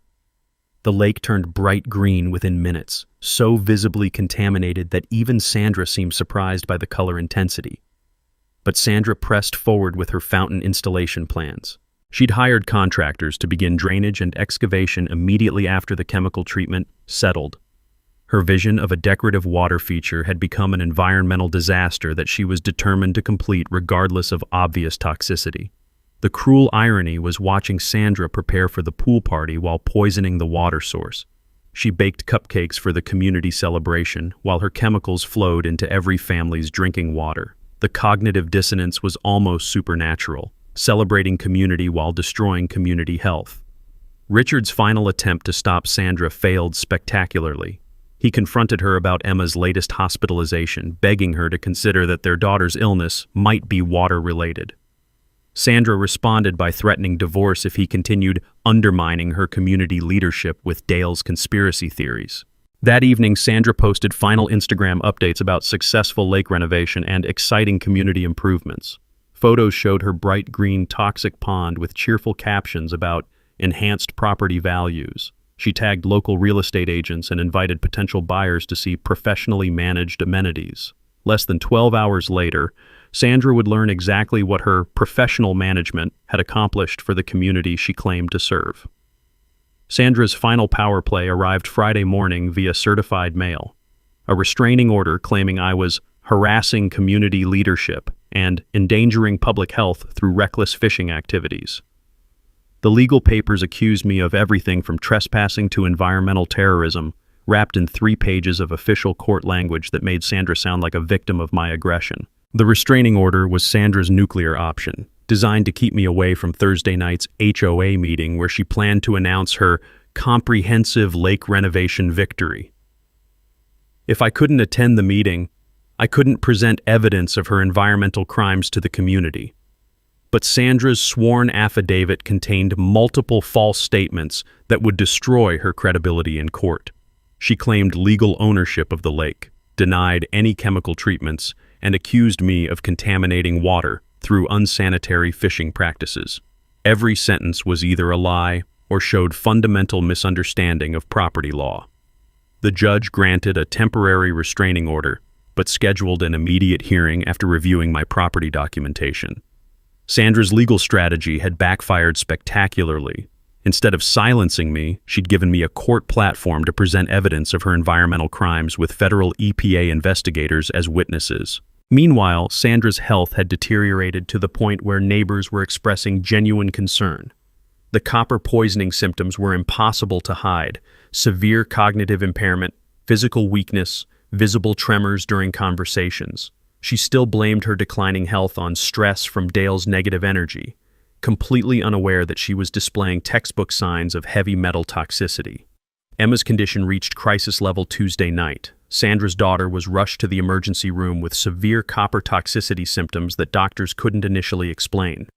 [SPEAKER 1] The lake turned bright green within minutes, so visibly contaminated that even Sandra seemed surprised by the color intensity. But Sandra pressed forward with her fountain installation plans. She'd hired contractors to begin drainage and excavation immediately after the chemical treatment settled. Her vision of a decorative water feature had become an environmental disaster that she was determined to complete regardless of obvious toxicity. The cruel irony was watching Sandra prepare for the pool party while poisoning the water source. She baked cupcakes for the community celebration while her chemicals flowed into every family's drinking water. The cognitive dissonance was almost supernatural, celebrating community while destroying community health. Richard's final attempt to stop Sandra failed spectacularly. He confronted her about Emma's latest hospitalization, begging her to consider that their daughter's illness might be water-related. Sandra responded by threatening divorce if he continued undermining her community leadership with Dale's conspiracy theories. That evening, Sandra posted final Instagram updates about successful lake renovation and exciting community improvements. Photos showed her bright green toxic pond with cheerful captions about enhanced property values. She tagged local real estate agents and invited potential buyers to see professionally managed amenities. Less than 12 hours later, Sandra would learn exactly what her professional management had accomplished for the community she claimed to serve. Sandra's final power play arrived Friday morning via certified mail. A restraining order claiming I was harassing community leadership and endangering public health through reckless fishing activities. The legal papers accused me of everything from trespassing to environmental terrorism, wrapped in 3 pages of official court language that made Sandra sound like a victim of my aggression. The restraining order was Sandra's nuclear option, designed to keep me away from Thursday night's HOA meeting where she planned to announce her comprehensive lake renovation victory. If I couldn't attend the meeting, I couldn't present evidence of her environmental crimes to the community. But Sandra's sworn affidavit contained multiple false statements that would destroy her credibility in court. She claimed legal ownership of the lake, denied any chemical treatments, and accused me of contaminating water through unsanitary fishing practices. Every sentence was either a lie or showed fundamental misunderstanding of property law. The judge granted a temporary restraining order, but scheduled an immediate hearing after reviewing my property documentation. Sandra's legal strategy had backfired spectacularly. Instead of silencing me, she'd given me a court platform to present evidence of her environmental crimes with federal EPA investigators as witnesses. Meanwhile, Sandra's health had deteriorated to the point where neighbors were expressing genuine concern. The copper poisoning symptoms were impossible to hide: severe cognitive impairment, physical weakness, visible tremors during conversations. She still blamed her declining health on stress from Dale's negative energy, completely unaware that she was displaying textbook signs of heavy metal toxicity. Emma's condition reached crisis level Tuesday night. Sandra's daughter was rushed to the emergency room with severe copper toxicity symptoms that doctors couldn't initially explain.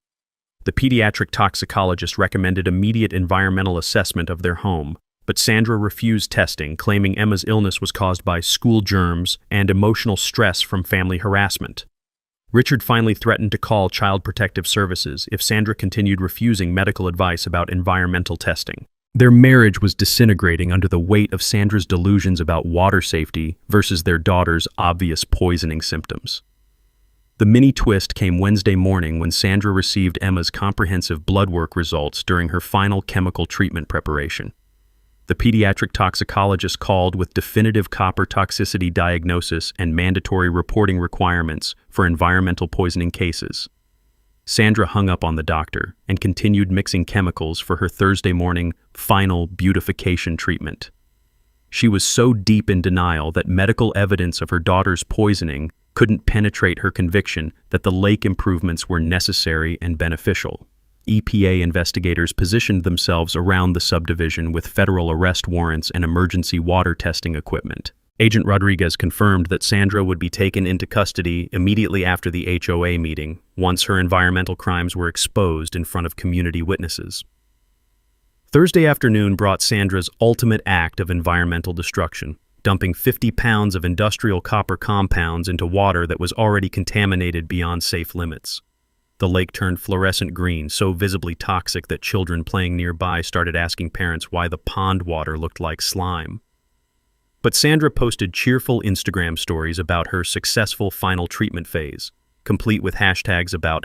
[SPEAKER 1] The pediatric toxicologist recommended immediate environmental assessment of their home, but Sandra refused testing, claiming Emma's illness was caused by school germs and emotional stress from family harassment. Richard finally threatened to call Child Protective Services if Sandra continued refusing medical advice about environmental testing. Their marriage was disintegrating under the weight of Sandra's delusions about water safety versus their daughter's obvious poisoning symptoms. The mini twist came Wednesday morning when Sandra received Emma's comprehensive blood work results during her final chemical treatment preparation. The pediatric toxicologist called with definitive copper toxicity diagnosis and mandatory reporting requirements for environmental poisoning cases. Sandra hung up on the doctor and continued mixing chemicals for her Thursday morning final beautification treatment. She was so deep in denial that medical evidence of her daughter's poisoning couldn't penetrate her conviction that the lake improvements were necessary and beneficial. EPA investigators positioned themselves around the subdivision with federal arrest warrants and emergency water testing equipment. Agent Rodriguez confirmed that Sandra would be taken into custody immediately after the HOA meeting, once her environmental crimes were exposed in front of community witnesses. Thursday afternoon brought Sandra's ultimate act of environmental destruction, dumping 50 pounds of industrial copper compounds into water that was already contaminated beyond safe limits. The lake turned fluorescent green, so visibly toxic that children playing nearby started asking parents why the pond water looked like slime. But Sandra posted cheerful Instagram stories about her successful final treatment phase, complete with hashtags about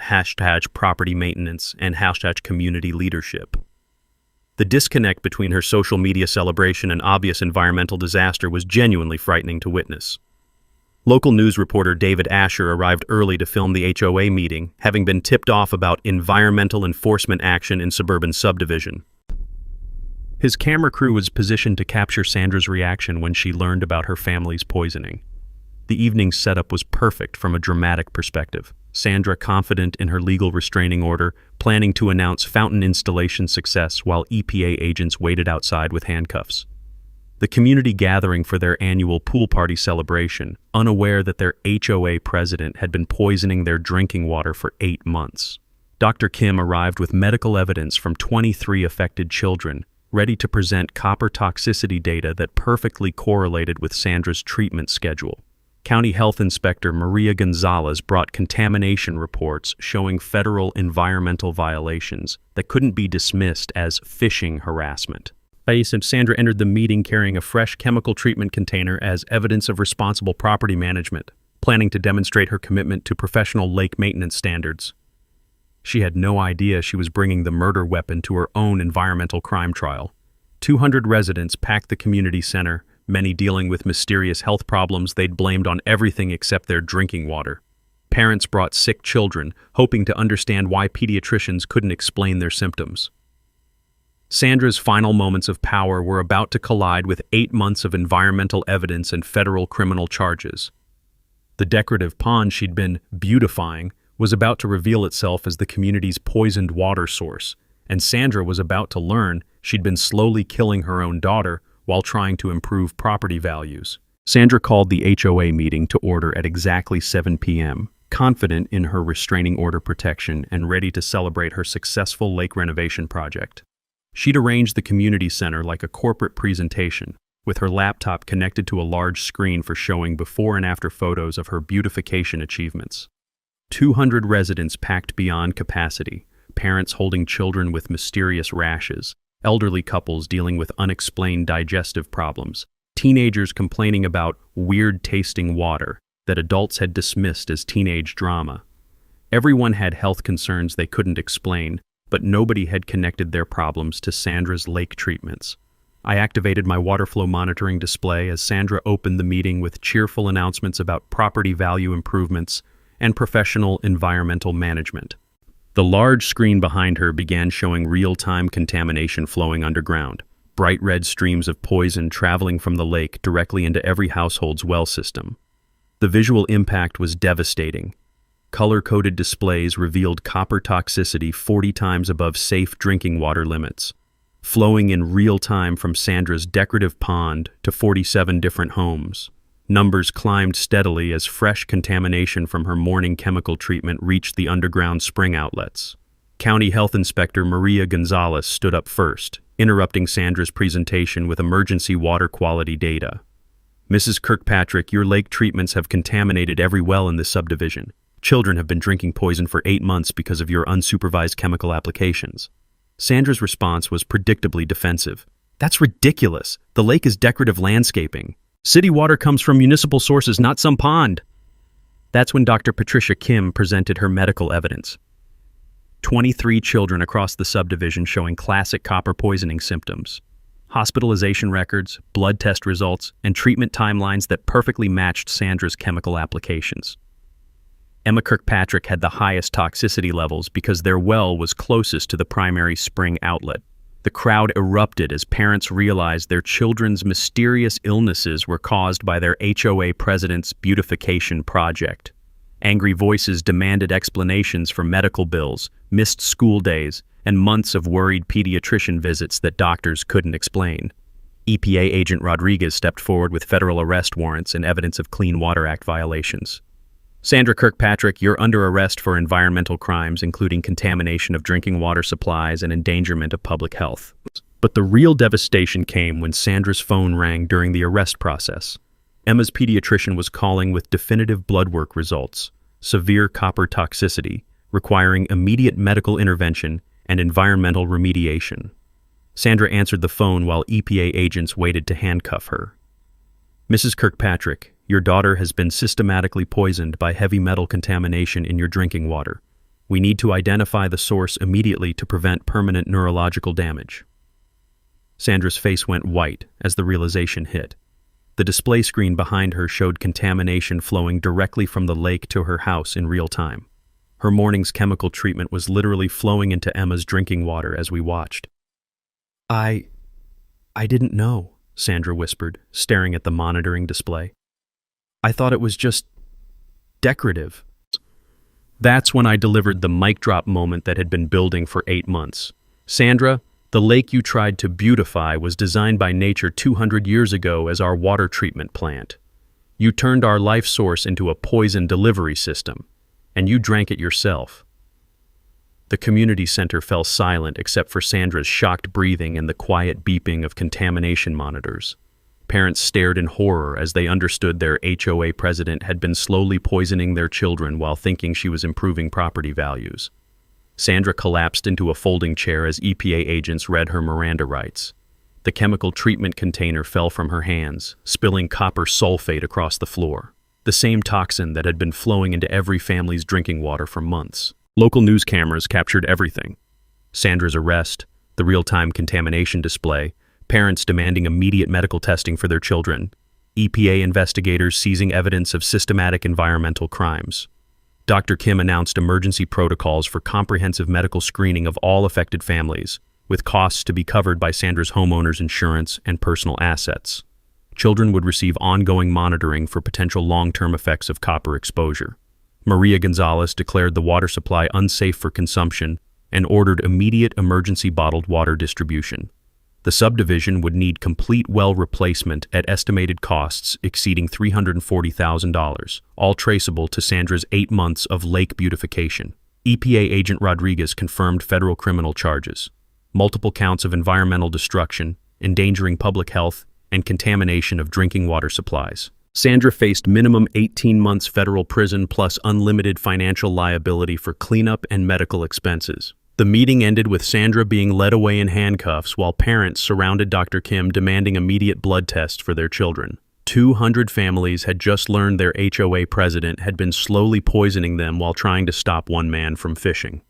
[SPEAKER 1] #property maintenance and #community leadership. The disconnect between her social media celebration and obvious environmental disaster was genuinely frightening to witness. Local news reporter David Asher arrived early to film the HOA meeting, having been tipped off about environmental enforcement action in suburban subdivision. His camera crew was positioned to capture Sandra's reaction when she learned about her family's poisoning. The evening's setup was perfect from a dramatic perspective. Sandra confident in her legal restraining order, planning to announce fountain installation success while EPA agents waited outside with handcuffs. The community gathering for their annual pool party celebration, unaware that their HOA president had been poisoning their drinking water for 8 months. Dr. Kim arrived with medical evidence from 23 affected children, ready to present copper toxicity data that perfectly correlated with Sandra's treatment schedule. County Health Inspector Maria Gonzalez brought contamination reports showing federal environmental violations that couldn't be dismissed as phishing harassment. Sandra entered the meeting carrying a fresh chemical treatment container as evidence of responsible property management, planning to demonstrate her commitment to professional lake maintenance standards. She had no idea she was bringing the murder weapon to her own environmental crime trial. 200 residents packed the community center, many dealing with mysterious health problems they'd blamed on everything except their drinking water. Parents brought sick children, hoping to understand why pediatricians couldn't explain their symptoms. Sandra's final moments of power were about to collide with 8 months of environmental evidence and federal criminal charges. The decorative pond she'd been beautifying was about to reveal itself as the community's poisoned water source, and Sandra was about to learn she'd been slowly killing her own daughter while trying to improve property values. Sandra called the HOA meeting to order at exactly 7 p.m., confident in her restraining order protection and ready to celebrate her successful lake renovation project. She'd arranged the community center like a corporate presentation, with her laptop connected to a large screen for showing before and after photos of her beautification achievements. 200 residents packed beyond capacity, parents holding children with mysterious rashes, elderly couples dealing with unexplained digestive problems, teenagers complaining about weird-tasting water that adults had dismissed as teenage drama. Everyone had health concerns they couldn't explain, but nobody had connected their problems to Sandra's lake treatments. I activated my water flow monitoring display as Sandra opened the meeting with cheerful announcements about property value improvements and professional environmental management. The large screen behind her began showing real-time contamination flowing underground, bright red streams of poison traveling from the lake directly into every household's well system. The visual impact was devastating. Color-coded displays revealed copper toxicity 40 times above safe drinking water limits, flowing in real time from Sandra's decorative pond to 47 different homes. Numbers climbed steadily as fresh contamination from her morning chemical treatment reached the underground spring outlets. County Health Inspector Maria Gonzalez stood up first, interrupting Sandra's presentation with emergency water quality data. "Mrs. Kirkpatrick, your lake treatments have contaminated every well in this subdivision. Children have been drinking poison for 8 months because of your unsupervised chemical applications." Sandra's response was predictably defensive. "That's ridiculous. The lake is decorative landscaping. City water comes from municipal sources, not some pond." That's when Dr. Patricia Kim presented her medical evidence. 23 children across the subdivision showing classic copper poisoning symptoms. Hospitalization records, blood test results, and treatment timelines that perfectly matched Sandra's chemical applications. Emma Kirkpatrick had the highest toxicity levels because their well was closest to the primary spring outlet. The crowd erupted as parents realized their children's mysterious illnesses were caused by their HOA president's beautification project. Angry voices demanded explanations for medical bills, missed school days, and months of worried pediatrician visits that doctors couldn't explain. EPA agent Rodriguez stepped forward with federal arrest warrants and evidence of Clean Water Act violations. Sandra Kirkpatrick, you're under arrest for environmental crimes, including contamination of drinking water supplies and endangerment of public health. But the real devastation came when Sandra's phone rang during the arrest process. Emma's pediatrician was calling with definitive blood work results, severe copper toxicity, requiring immediate medical intervention and environmental remediation. Sandra answered the phone while EPA agents waited to handcuff her. Mrs. Kirkpatrick, your daughter has been systematically poisoned by heavy metal contamination in your drinking water. We need to identify the source immediately to prevent permanent neurological damage. Sandra's face went white as the realization hit. The display screen behind her showed contamination flowing directly from the lake to her house in real time. Her morning's chemical treatment was literally flowing into Emma's drinking water as we watched. I didn't know, Sandra whispered, staring at the monitoring display. I thought it was just decorative. That's when I delivered the mic drop moment that had been building for 8 months. Sandra, the lake you tried to beautify was designed by nature 200 years ago as our water treatment plant. You turned our life source into a poison delivery system, and you drank it yourself. The community center fell silent except for Sandra's shocked breathing and the quiet beeping of contamination monitors. Parents stared in horror as they understood their HOA president had been slowly poisoning their children while thinking she was improving property values. Sandra collapsed into a folding chair as EPA agents read her Miranda rights. The chemical treatment container fell from her hands, spilling copper sulfate across the floor, the same toxin that had been flowing into every family's drinking water for months. Local news cameras captured everything. Sandra's arrest, the real-time contamination display, parents demanding immediate medical testing for their children, EPA investigators seizing evidence of systematic environmental crimes. Dr. Kim announced emergency protocols for comprehensive medical screening of all affected families, with costs to be covered by Sandra's homeowners insurance and personal assets. Children would receive ongoing monitoring for potential long-term effects of copper exposure. Maria Gonzalez declared the water supply unsafe for consumption and ordered immediate emergency bottled water distribution. The subdivision would need complete well replacement at estimated costs exceeding $340,000, all traceable to Sandra's 8 months of lake beautification. EPA agent Rodriguez confirmed federal criminal charges, multiple counts of environmental destruction, endangering public health, and contamination of drinking water supplies. Sandra faced minimum 18 months federal prison plus unlimited financial liability for cleanup and medical expenses. The meeting ended with Sandra being led away in handcuffs while parents surrounded Dr. Kim demanding immediate blood tests for their children. 200 families had just learned their HOA president had been slowly poisoning them while trying to stop one man from fishing.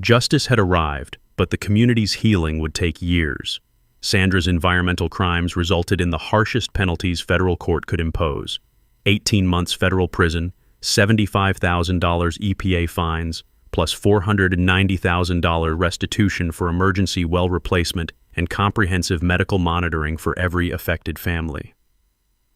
[SPEAKER 1] Justice had arrived, but the community's healing would take years. Sandra's environmental crimes resulted in the harshest penalties federal court could impose: 18 months federal prison, $75,000 EPA fines, plus $490,000 restitution for emergency well replacement and comprehensive medical monitoring for every affected family.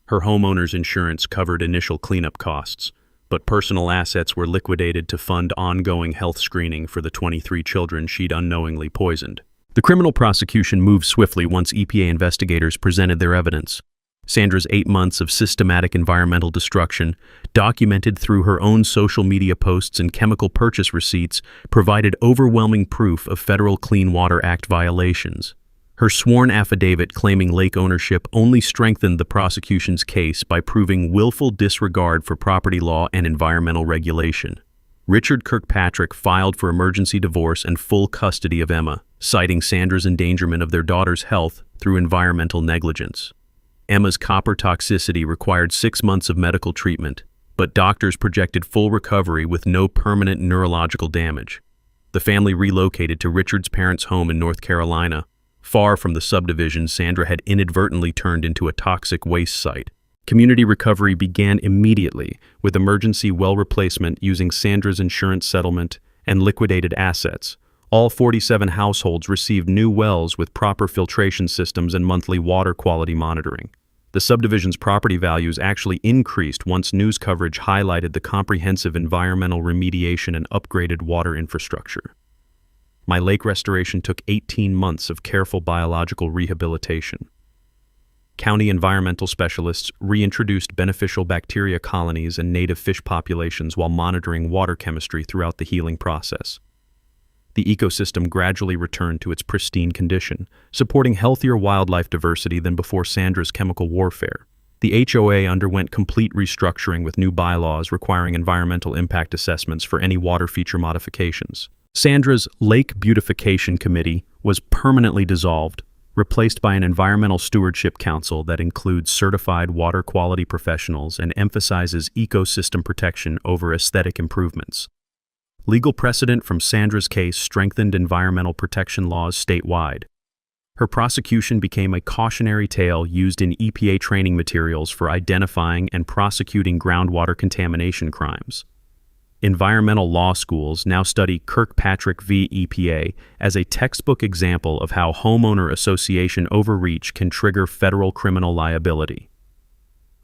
[SPEAKER 1] Her homeowner's insurance covered initial cleanup costs, but personal assets were liquidated to fund ongoing health screening for the 23 children she'd unknowingly poisoned. The criminal prosecution moved swiftly once EPA investigators presented their evidence. Sandra's 8 months of systematic environmental destruction, documented through her own social media posts and chemical purchase receipts, provided overwhelming proof of federal Clean Water Act violations. Her sworn affidavit claiming lake ownership only strengthened the prosecution's case by proving willful disregard for property law and environmental regulation. Richard Kirkpatrick filed for emergency divorce and full custody of Emma, citing Sandra's endangerment of their daughter's health through environmental negligence. Emma's copper toxicity required 6 months of medical treatment, but doctors projected full recovery with no permanent neurological damage. The family relocated to Richard's parents' home in North Carolina, far from the subdivision Sandra had inadvertently turned into a toxic waste site. Community recovery began immediately, with emergency well replacement using Sandra's insurance settlement and liquidated assets. All 47 households received new wells with proper filtration systems and monthly water quality monitoring. The subdivision's property values actually increased once news coverage highlighted the comprehensive environmental remediation and upgraded water infrastructure. My lake restoration took 18 months of careful biological rehabilitation. County environmental specialists reintroduced beneficial bacteria colonies and native fish populations while monitoring water chemistry throughout the healing process. The ecosystem gradually returned to its pristine condition, supporting healthier wildlife diversity than before Sandra's chemical warfare. The HOA underwent complete restructuring with new bylaws requiring environmental impact assessments for any water feature modifications. Sandra's Lake Beautification Committee was permanently dissolved, replaced by an environmental stewardship council that includes certified water quality professionals and emphasizes ecosystem protection over aesthetic improvements. Legal precedent from Sandra's case strengthened environmental protection laws statewide. Her prosecution became a cautionary tale used in EPA training materials for identifying and prosecuting groundwater contamination crimes. Environmental law schools now study Kirkpatrick v. EPA as a textbook example of how homeowner association overreach can trigger federal criminal liability.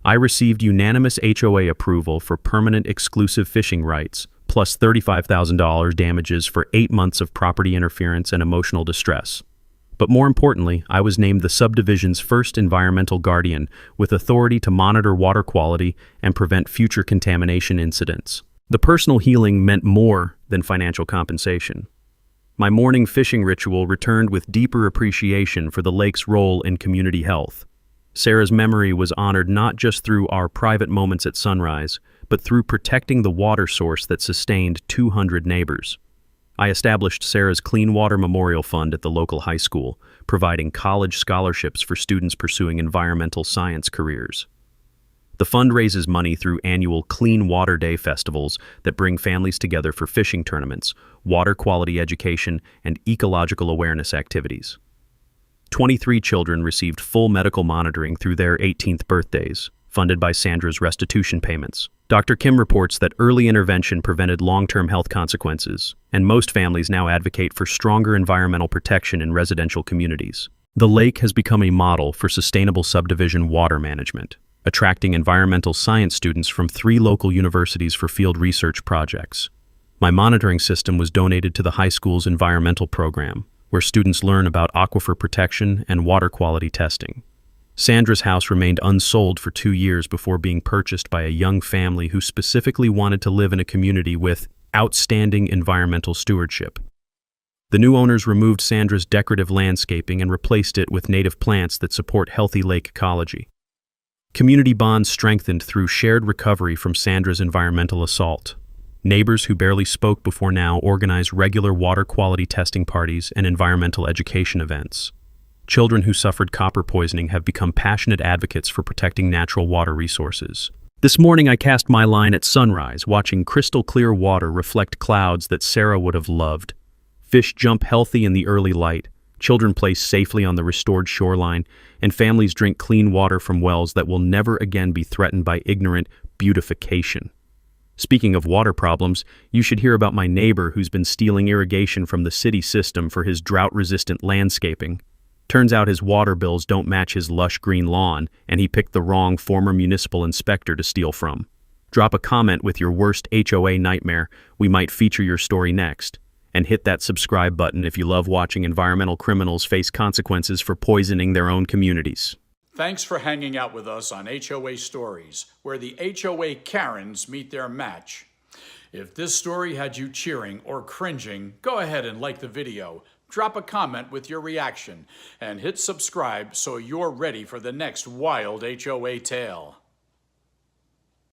[SPEAKER 1] I received unanimous HOA approval for permanent exclusive fishing rights, plus $35,000 damages for 8 months of property interference and emotional distress. But more importantly, I was named the subdivision's first environmental guardian with authority to monitor water quality and prevent future contamination incidents. The personal healing meant more than financial compensation. My morning fishing ritual returned with deeper appreciation for the lake's role in community health. Sarah's memory was honored not just through our private moments at sunrise, but through protecting the water source that sustained 200 neighbors. I established Sarah's Clean Water Memorial Fund at the local high school, providing college scholarships for students pursuing environmental science careers. The fund raises money through annual Clean Water Day festivals that bring families together for fishing tournaments, water quality education, and ecological awareness activities. 23 children received full medical monitoring through their 18th birthdays, funded by Sandra's restitution payments. Dr. Kim reports that early intervention prevented long-term health consequences, and most families now advocate for stronger environmental protection in residential communities. The lake has become a model for sustainable subdivision water management, attracting environmental science students from 3 local universities for field research projects. My monitoring system was donated to the high school's environmental program, where students learn about aquifer protection and water quality testing. Sandra's house remained unsold for 2 years before being purchased by a young family who specifically wanted to live in a community with outstanding environmental stewardship. The new owners removed Sandra's decorative landscaping and replaced it with native plants that support healthy lake ecology. Community bonds strengthened through shared recovery from Sandra's environmental assault. Neighbors who barely spoke before now organized regular water quality testing parties and environmental education events. Children who suffered copper poisoning have become passionate advocates for protecting natural water resources. This morning I cast my line at sunrise, watching crystal clear water reflect clouds that Sarah would have loved. Fish jump healthy in the early light, children play safely on the restored shoreline, and families drink clean water from wells that will never again be threatened by ignorant beautification. Speaking of water problems, you should hear about my neighbor who's been stealing irrigation from the city system for his drought-resistant landscaping. Turns out his water bills don't match his lush green lawn, and he picked the wrong former municipal inspector to steal from. Drop a comment with your worst HOA nightmare. We might feature your story next. And hit that subscribe button if you love watching environmental criminals face consequences for poisoning their own communities.
[SPEAKER 2] Thanks for hanging out with us on HOA Stories, where the HOA Karens meet their match. If this story had you cheering or cringing, go ahead and like the video, drop a comment with your reaction, and hit subscribe so you're ready for the next wild HOA tale.